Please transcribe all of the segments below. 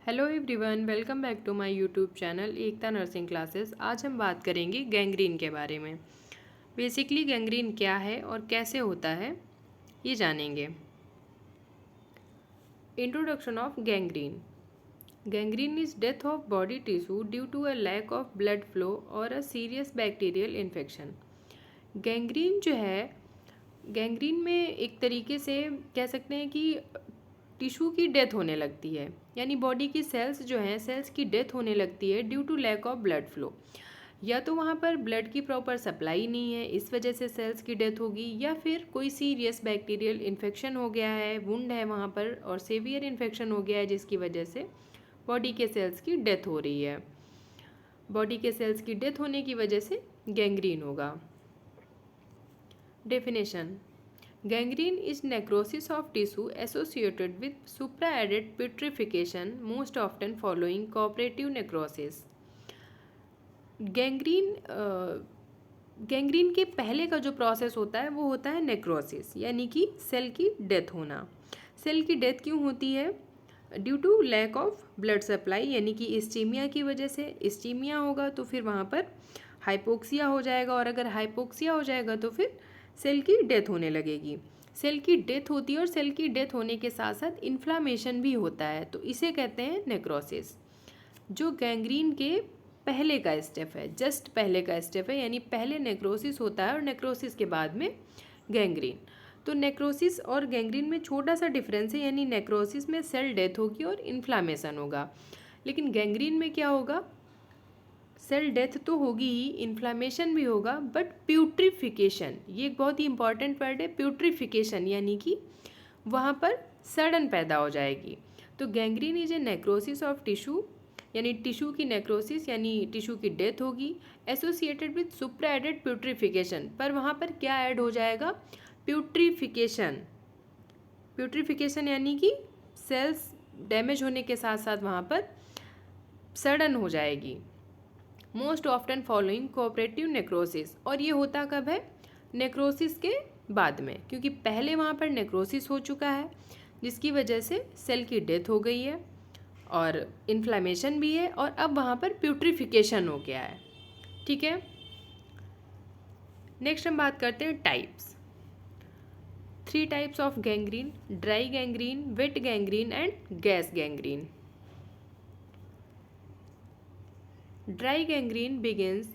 Hello everyone, welcome back to my YouTube channel Ekta nursing classes. आज हम बात करेंगे गैंग्रीन के बारे में। बेसिकली गैंग्रीन क्या है और कैसे होता है ये जानेंगे। Introduction of gangrene. Gangrene is death of body tissue due to a lack of blood flow और a serious bacterial infection. Gangrene जो है, गैंग्रीन में एक तरीके से कह सकते हैं कि टिश्यू की डेथ होने लगती है, यानी बॉडी की सेल्स जो हैं, सेल्स की डेथ होने लगती है due to lack of blood flow. या तो वहाँ पर ब्लड की प्रॉपर सप्लाई नहीं है, इस वजह से सेल्स की डेथ होगी, या फिर कोई सीरियस बैक्टीरियल इन्फेक्शन हो गया है, वुंड है वहाँ पर और सीवियर इन्फेक्शन हो गया है, जिसकी वजह से बॉडी के सेल्स की डेथ हो रही है। बॉडी के सेल्स की डेथ होने की वजह से गैंग्रीन होगा। Definition: Gangrene is necrosis of tissue associated with supraadded putrefaction, most often following cooperative necrosis. Gangrene के पहले का जो प्रोसेस होता है वो होता है नेक्रोसिस, यानी कि सेल की डेथ होना। सेल की डेथ क्यों होती है? Due to lack of blood supply, यानी कि इस्चीमिया की वजह से। इस्चीमिया होगा तो फिर वहाँ पर हाइपोक्सिया हो जाएगा, और अगर हाइपोक्सिया हो जाएगा तो फिर सेल की डेथ होने लगेगी। सेल की डेथ होती है और सेल की डेथ होने के साथ साथ इन्फ्लामेशन भी होता है, तो इसे कहते हैं नेक्रोसिस। जो गैंग्रीन के पहले का स्टेप है, जस्ट पहले का स्टेप है, यानी पहले नेक्रोसिस होता है और नेक्रोसिस के बाद में गैंग्रीन। तो नेक्रोसिस और गैंग्रीन में छोटा सा डिफरेंस है, यानी नेक्रोसिस में सेल डेथ होगी और इन्फ्लामेशन होगा, लेकिन गैंग्रीन में क्या होगा? सेल डेथ तो होगी ही, इन्फ्लामेशन भी होगा, बट प्यूट्रिफिकेशन, ये एक बहुत ही इंपॉर्टेंट वर्ड है, प्यूट्रिफिकेशन, यानी कि वहाँ पर सड़न पैदा हो जाएगी। तो gangrene is a necrosis of tissue, यानी टिश्यू की नेक्रोसिस, यानी टिश्यू की डेथ होगी, एसोसिएटेड विथ सुप्राएडेड प्यूट्रिफिकेशन। पर वहाँ पर क्या ऐड हो जाएगा? प्यूट्रिफिकेशन। प्यूट्रिफिकेशन यानी कि सेल्स डैमेज होने के साथ साथ वहाँ पर सड़न हो जाएगी। Most often following cooperative necrosis, और ये होता कब है? नेक्रोसिस के बाद में, क्योंकि पहले वहाँ पर नेक्रोसिस हो चुका है जिसकी वजह से सेल की डेथ हो गई है और इन्फ्लामेशन भी है, और अब वहाँ पर प्यूट्रिफिकेशन हो गया है। ठीक है, नेक्स्ट हम बात करते हैं types. 3 types of gangrene: dry gangrene, wait gangrene and gas gangrene. Dry gangrene begins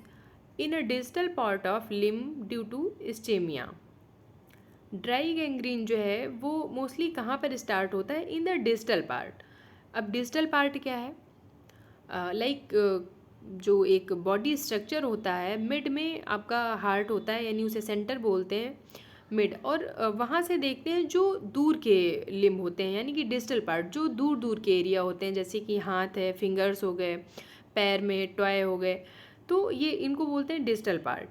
in a distal part of limb due to ischemia. Dry gangrene जो है वो मोस्टली कहाँ पर स्टार्ट होता है? In the distal part. अब distal part क्या है? जो एक बॉडी स्ट्रक्चर होता है, मिड में आपका हार्ट होता है, यानी उसे सेंटर बोलते हैं, मिड, और वहाँ से देखते हैं जो दूर के लिम्ब होते हैं, यानी कि डिस्टल पार्ट, जो दूर दूर के एरिया होते हैं, जैसे कि हाथ है, फिंगर्स हो गए, पैर में टॉय हो गए, तो ये इनको बोलते हैं डिस्टल पार्ट।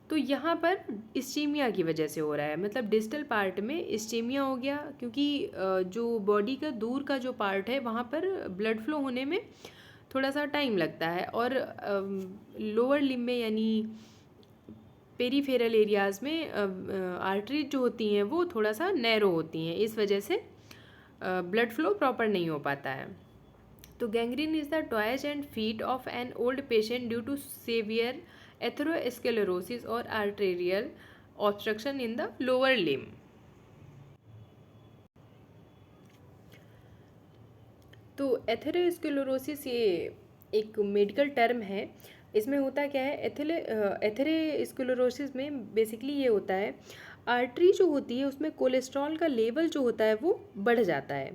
तो यहाँ पर इस्चीमिया की वजह से हो रहा है, मतलब डिस्टल पार्ट में इस्चीमिया हो गया, क्योंकि जो बॉडी का दूर का जो पार्ट है वहाँ पर ब्लड फ्लो होने में थोड़ा सा टाइम लगता है, और लोअर लिम्ब में यानी पेरीफेरल एरियाज़ में आर्टरीज जो होती हैं वो थोड़ा सा नैरो होती हैं, इस वजह से ब्लड फ्लो प्रॉपर नहीं हो पाता है। तो gangrene is the toes and feet of an old patient due to severe atherosclerosis और arterial obstruction in the lower limb. तो एथेरोस्क्लेरोसिस ये एक मेडिकल टर्म है। इसमें होता क्या है? एथेरोस्क्लेरोसिस में बेसिकली ये होता है, आर्टरी जो होती है उसमें कोलेस्ट्रॉल का लेवल जो होता है वो बढ़ जाता है,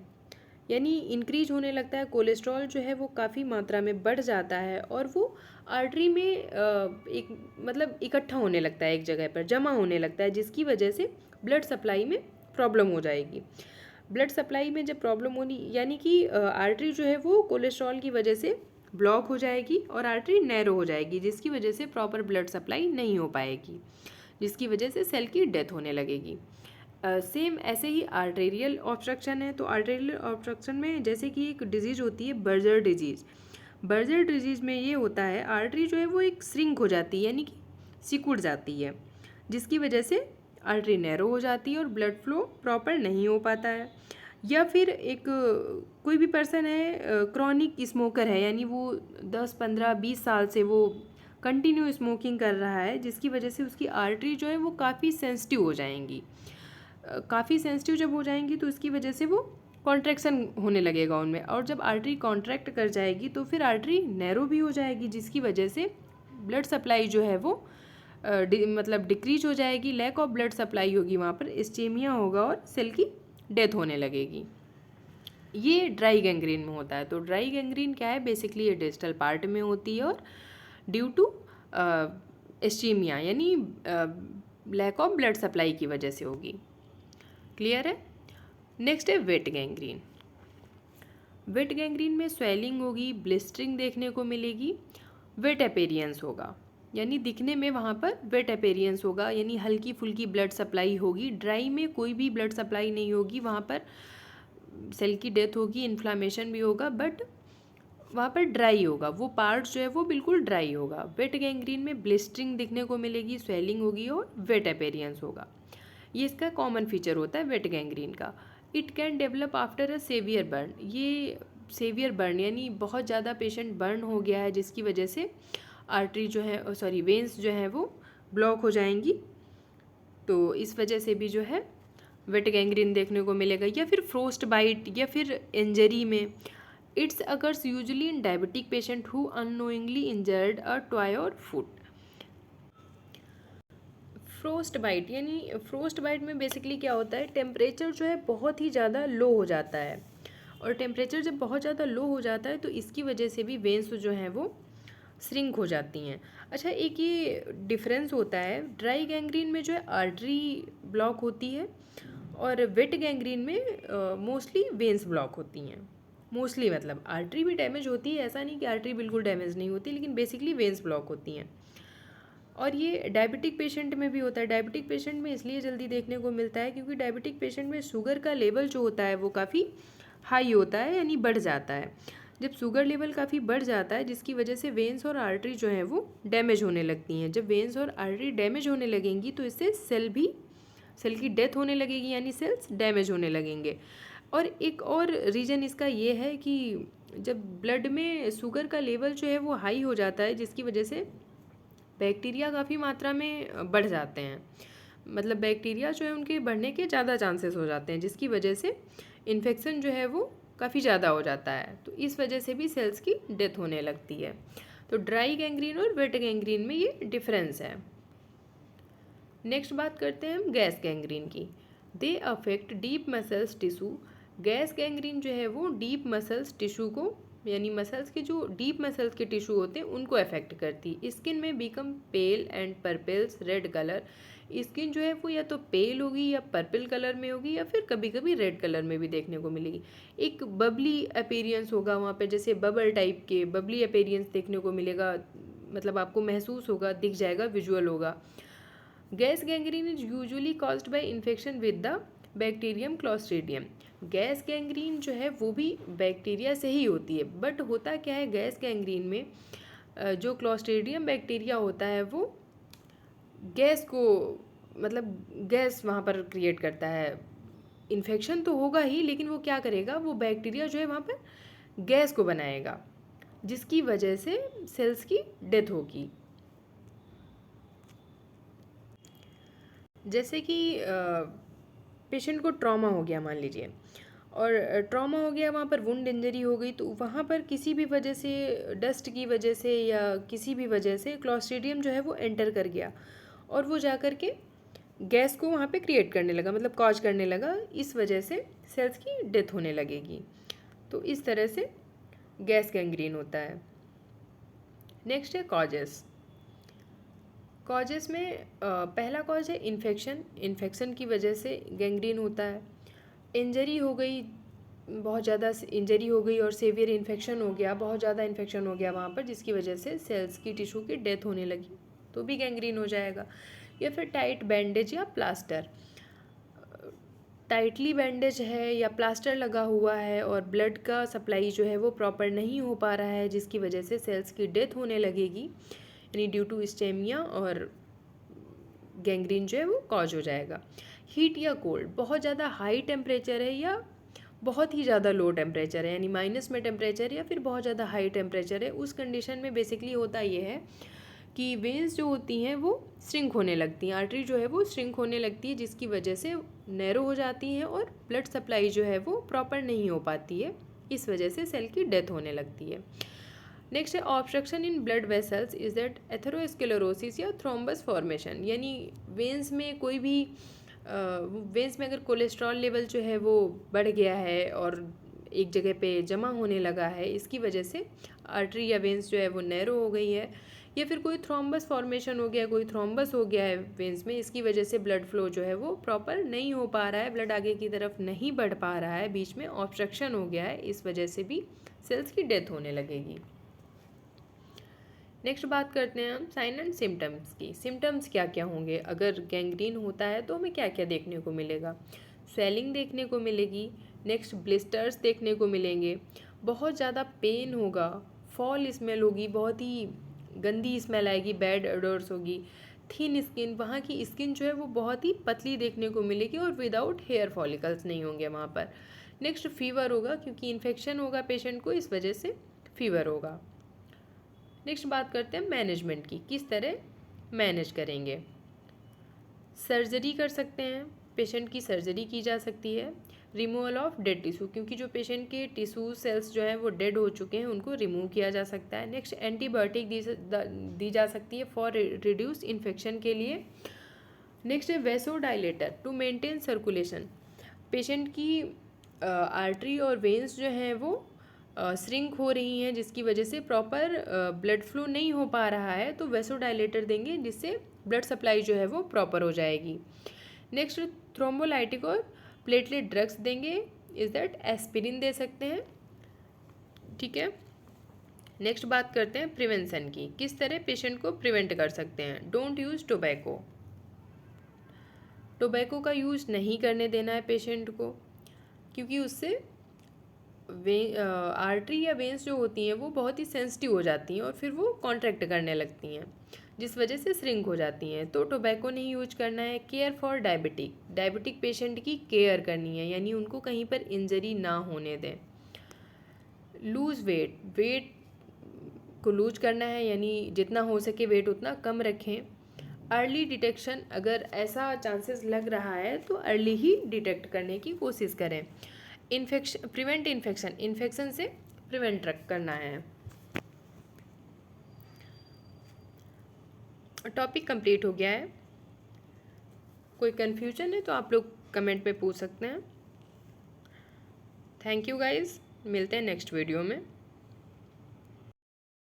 यानी इंक्रीज होने लगता है। कोलेस्ट्रॉल जो है वो काफ़ी मात्रा में बढ़ जाता है और वो आर्टरी में एक मतलब इकट्ठा होने लगता है, एक जगह पर जमा होने लगता है, जिसकी वजह से ब्लड सप्लाई में प्रॉब्लम हो जाएगी। ब्लड सप्लाई में जब प्रॉब्लम होनी, यानी कि आर्टरी जो है वो कोलेस्ट्रॉल की वजह से ब्लॉक हो जाएगी और आर्टरी नैरो हो जाएगी, जिसकी वजह से प्रॉपर ब्लड सप्लाई नहीं हो पाएगी, जिसकी वजह से सेल की डेथ होने लगेगी। सेम ऐसे ही आर्टेरियल ऑब्स्ट्रक्शन है। तो आर्टेरियल ऑब्स्ट्रक्शन में जैसे कि एक डिजीज़ होती है बर्जर डिजीज़। बर्जर डिजीज़ में ये होता है, आर्टरी जो है वो एक श्रिंक हो जाती है, यानी कि सिकुड़ जाती है, जिसकी वजह से आर्टरी नैरो हो जाती है और ब्लड फ्लो प्रॉपर नहीं हो पाता है। या फिर एक कोई भी पर्सन है क्रॉनिक स्मोकर है, यानी वो 10 15 20 साल से वो कंटिन्यू स्मोकिंग कर रहा है, जिसकी वजह से उसकी आर्टरी जो है वो काफ़ी सेंसिटिव हो जाएंगी। काफ़ी सेंसिटिव जब हो जाएंगी तो इसकी वजह से वो कॉन्ट्रैक्शन होने लगेगा उनमें, और जब आर्टरी कॉन्ट्रैक्ट कर जाएगी तो फिर आर्टरी नैरो भी हो जाएगी, जिसकी वजह से ब्लड सप्लाई जो है वो मतलब डिक्रीज हो जाएगी, लैक ऑफ ब्लड सप्लाई होगी, वहाँ पर इस्चेमिया होगा और सेल की डेथ होने लगेगी। ये ड्राई गैंग्रीन में होता है। तो ड्राई गैंग्रीन क्या है, बेसिकली ये डिस्टल पार्ट में होती है और ड्यू टू इस्चेमिया यानी लैक ऑफ ब्लड सप्लाई की वजह से होगी। क्लियर है। नेक्स्ट है वेट गैंग्रीन। वेट गैंग्रीन में स्वेलिंग होगी, ब्लिस्टरिंग देखने को मिलेगी, वेट अपेरियंस होगा, यानी दिखने में वहाँ पर वेट अपेरियंस होगा, यानी हल्की फुल्की ब्लड सप्लाई होगी। ड्राई में कोई भी ब्लड सप्लाई नहीं होगी, वहाँ पर सेल की डेथ होगी, इन्फ्लामेशन भी होगा, बट वहाँ पर ड्राई होगा, वो पार्ट जो है वो बिल्कुल ड्राई होगा। वेट गैंग्रीन में ब्लिस्टरिंग दिखने को मिलेगी, स्वेलिंग होगी और वेट अपेरियंस होगा। ये इसका कॉमन फीचर होता है वेट गैंग्रीन का। It can develop after a severe burn. ये सेवियर बर्न यानी बहुत ज़्यादा पेशेंट बर्न हो गया है, जिसकी वजह से आर्टरी जो है वेंस जो है वो ब्लॉक हो जाएंगी, तो इस वजह से भी जो है वेट गैंग्रीन देखने को मिलेगा। या फिर फ्रोस्ट बाइट या फिर इंजरी में। It's occurs usually in diabetic patient who unknowingly injured a toy और फुट। फ्रोस्ट बाइट यानी फ्रोस्ट बाइट में बेसिकली क्या होता है, टेम्परेचर जो है बहुत ही ज़्यादा लो हो जाता है, और टेम्परेचर जब बहुत ज़्यादा लो हो जाता है तो इसकी वजह से भी वेंस जो हैं वो श्रिंक हो जाती हैं। अच्छा, एक ये डिफरेंस होता है, ड्राई गैंग्रीन में जो है आर्टरी ब्लॉक होती है और वेट गैंग्रीन में मोस्टली वेंस ब्लॉक होती हैं। मोस्टली मतलब आर्टरी भी डैमेज होती है, ऐसा नहीं कि आर्टरी बिल्कुल डैमेज नहीं होती, लेकिन बेसिकली वेंस ब्लॉक होती हैं। और ये डायबिटिक पेशेंट में भी होता है। डायबिटिक पेशेंट में इसलिए जल्दी देखने को मिलता है क्योंकि डायबिटिक पेशेंट में शुगर का लेवल जो होता है वो काफ़ी हाई होता है, यानी बढ़ जाता है। जब शुगर लेवल काफ़ी बढ़ जाता है, जिसकी वजह से वेंस और आर्टरी जो है वो डैमेज होने लगती हैं। जब वेंस और आर्टरी डैमेज होने लगेंगी तो इससे सेल की डेथ होने लगेगी, यानी सेल्स डैमेज होने लगेंगे। और एक और रीज़न इसका ये है कि जब ब्लड में शुगर का लेवल जो है वो हाई हो जाता है, जिसकी वजह से बैक्टीरिया काफ़ी मात्रा में बढ़ जाते हैं, मतलब बैक्टीरिया जो है उनके बढ़ने के ज़्यादा चांसेस हो जाते हैं, जिसकी वजह से इन्फेक्शन जो है वो काफ़ी ज़्यादा हो जाता है, तो इस वजह से भी सेल्स की डेथ होने लगती है। तो ड्राई गैंग्रीन और वेट गैंग्रीन में ये डिफरेंस है। नेक्स्ट बात करते हैं हम गैस गैंग्रीन की। They affect deep muscles tissue. Gas gangrene जो है वो डीप मसल्स टिश्यू को, यानी मसल्स के जो डीप मसल्स के टिश्यू होते हैं उनको अफेक्ट करती। स्किन में become pale and purples red colour. Skin जो है वो या तो पेल होगी या पर्पल कलर में होगी या फिर कभी कभी रेड कलर में भी देखने को मिलेगी। एक बबली अपीरियंस होगा वहाँ पे, जैसे बबल टाइप के बबली अपीरियंस देखने को मिलेगा, मतलब आपको महसूस होगा, दिख जाएगा, विजुअल होगा। Gas gangrene is usually caused by infection with the bacterium Clostridium. Gas gangrene जो है वो भी बैक्टीरिया से ही होती है, बट होता क्या है गैस गैंग्रीन में जो क्लॉस्ट्रीडियम बैक्टीरिया होता है वो गैस को, मतलब गैस वहाँ पर क्रिएट करता है। इन्फेक्शन तो होगा ही, लेकिन वो क्या करेगा, वो बैक्टीरिया जो है वहाँ पर गैस को बनाएगा, जिसकी वजह से सेल्स की डेथ होगी। जैसे कि पेशेंट को ट्रॉमा हो गया मान लीजिए, और ट्रॉमा हो गया, वहाँ पर वुंड इंजरी हो गई, तो वहाँ पर किसी भी वजह से, डस्ट की वजह से या किसी भी वजह से क्लॉस्ट्रीडियम जो है वो एंटर कर गया और वो जा कर के गैस को वहाँ पे क्रिएट करने लगा, मतलब कॉज करने लगा, इस वजह से सेल्स की डेथ होने लगेगी। तो इस तरह से गैस गैंग्रीन होता है। नेक्स्ट है कॉजेस। कॉजेस में पहला कॉज है इन्फेक्शन। इन्फेक्शन की वजह से गैंग्रीन होता है। इंजरी हो गई, बहुत ज़्यादा इंजरी हो गई और सेवियर इन्फेक्शन हो गया, बहुत ज़्यादा इन्फेक्शन हो गया वहाँ पर, जिसकी वजह से सेल्स की टिश्यू की डेथ होने लगी, तो भी गैंग्रीन हो जाएगा। या फिर टाइट बैंडेज या प्लास्टर। टाइटली बैंडेज है या प्लास्टर लगा हुआ है और ब्लड का सप्लाई जो है वो प्रॉपर नहीं हो पा रहा है, जिसकी वजह से सेल्स की डेथ होने लगेगी, यानी ड्यू टू इस्चेमिया, और गैंग्रीन जो है वो कॉज हो जाएगा। हीट या कोल्ड, बहुत ज़्यादा हाई टेम्परेचर है या बहुत ही ज़्यादा लो टेम्परेचर है, यानी माइनस में टेम्परेचर या फिर बहुत ज़्यादा हाई टेम्परेचर है, उस कंडीशन में बेसिकली होता ये है कि वेन्स जो होती हैं वो श्रिंक होने लगती हैं, आर्टरी जो है वो श्रिंक होने लगती है, जिसकी वजह से नैरो हो जाती हैं और ब्लड सप्लाई जो है वो प्रॉपर नहीं हो पाती है, इस वजह से सेल की डेथ होने लगती है। नेक्स्ट है obstruction in blood vessels is that atherosclerosis या थ्रोम्बस फॉर्मेशन, यानी वेन्स में कोई भी वेन्स में अगर कोलेस्ट्रॉल लेवल जो है वो बढ़ गया है और एक जगह पे जमा होने लगा है, इसकी वजह से आर्टरी या वेन्स जो है वो नैरो हो गई है, या फिर कोई थ्रोम्बस फॉर्मेशन हो गया, कोई थ्रोम्बस हो गया है वेन्स में, इसकी वजह से ब्लड फ्लो जो है वो प्रॉपर नहीं हो पा रहा है, ब्लड आगे की तरफ नहीं बढ़ पा रहा है, बीच में ऑब्स्ट्रक्शन हो गया है, इस वजह से भी सेल्स की डेथ होने लगेगी। नेक्स्ट बात करते हैं हम साइन एंड सिम्टम्स की। सिम्टम्स क्या क्या होंगे, अगर गैंग्रीन होता है तो हमें क्या क्या देखने को मिलेगा? स्वेलिंग देखने को मिलेगी, नेक्स्ट ब्लिस्टर्स देखने को मिलेंगे, बहुत ज़्यादा पेन होगा, फॉल स्मेल होगी, बहुत ही गंदी स्मेल आएगी, बैड ओडोर्स होगी, थिन स्किन, वहाँ की स्किन जो है वो बहुत ही पतली देखने को मिलेगी और विदाउट हेयर फॉलिकल्स नहीं होंगे वहाँ पर। नेक्स्ट फीवर होगा, क्योंकि इन्फेक्शन होगा पेशेंट को, इस वजह से फीवर होगा। नेक्स्ट बात करते हैं मैनेजमेंट की, किस तरह मैनेज करेंगे। सर्जरी कर सकते हैं, पेशेंट की सर्जरी की जा सकती है। रिमूवल ऑफ डेड टिश्यू, क्योंकि जो पेशेंट के टिश्यू सेल्स जो हैं वो डेड हो चुके हैं, उनको रिमूव किया जा सकता है। नेक्स्ट एंटीबायोटिक दी जा सकती है फॉर रिड्यूस इन्फेक्शन के लिए। नेक्स्ट है vasodilator to maintain circulation, patient की आर्टरी और वेन्स जो हैं वो श्रिंक हो रही हैं, जिसकी वजह से प्रॉपर ब्लड फ्लो नहीं हो पा रहा है, तो वेसोडाइलेटर देंगे जिससे ब्लड सप्लाई जो है वो प्रॉपर हो जाएगी। नेक्स्ट थ्रोम्बोलाइटिक और प्लेटलेट ड्रग्स देंगे, इज दैट एस्पिरिन दे सकते हैं, ठीक है। नेक्स्ट बात करते हैं प्रिवेंशन की, किस तरह पेशेंट को प्रिवेंट कर सकते हैं। डोंट यूज़ टोबैको, टोबैको का यूज़ नहीं करने देना है पेशेंट को, क्योंकि उससे आर्टरी या वेन्स जो होती हैं वो बहुत ही सेंसिटिव हो जाती हैं और फिर वो कॉन्ट्रैक्ट करने लगती हैं, जिस वजह से श्रिंक हो जाती हैं, तो टोबैको नहीं यूज करना है। Care for diabetic, diabetic patient की केयर करनी है, यानी उनको कहीं पर इंजरी ना होने दें। लूज़ वेट, वेट को लूज करना है, यानी जितना हो सके वेट उतना कम रखें। अर्ली डिटेक्शन, अगर ऐसा चांसेस लग रहा है तो अर्ली ही डिटेक्ट करने की कोशिश करें। इन्फेक्शन, प्रिवेंट इन्फेक्शन, इन्फेक्शन से प्रिवेंट करना है। टॉपिक कंप्लीट हो गया है, कोई कन्फ्यूजन है तो आप लोग कमेंट में पूछ सकते हैं। थैंक यू गाइस, मिलते हैं नेक्स्ट वीडियो में।